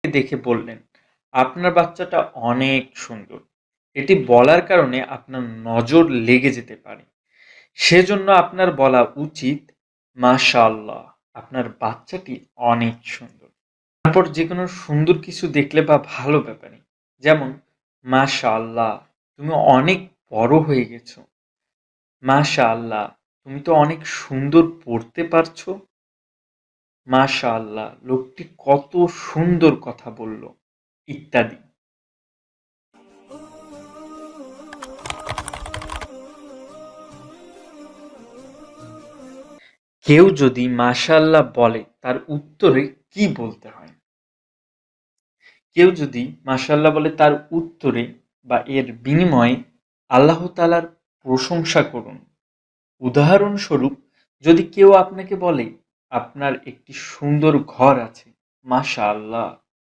দেখে বললেন, আপনার বাচ্চাটা অনেক সুন্দর। এটি বলার কারণে আপনার নজর লেগে যেতে পারে। সেজন্য আপনার বলা উচিত, মাশাআল্লাহ, আপনার বাচ্চাটি অনেক সুন্দর। তারপর যেকোনো সুন্দর কিছু দেখলে বা ভালো ব্যাপারে, যেমন মাশাআল্লাহ, তুমি অনেক বড় হয়ে গেছো। মাশাআল্লাহ, তুমি তো অনেক সুন্দর পড়তে পারছো। মাশাআল্লাহ, লোকটি কত সুন্দর কথা বলল, ইত্যাদি। কেউ যদি মাশাআল্লাহ বলে তার উত্তরে কি বলতে হয়? কেউ যদি মাশাআল্লাহ বলে তার উত্তরে বা এর বিনিময়ে আল্লাহ তাআলার প্রশংসা করুন। উদাহরণস্বরূপ, যদি কেউ আপনাকে বলে আপনার একটি সুন্দর ঘর আছে, মাশাআল্লাহ,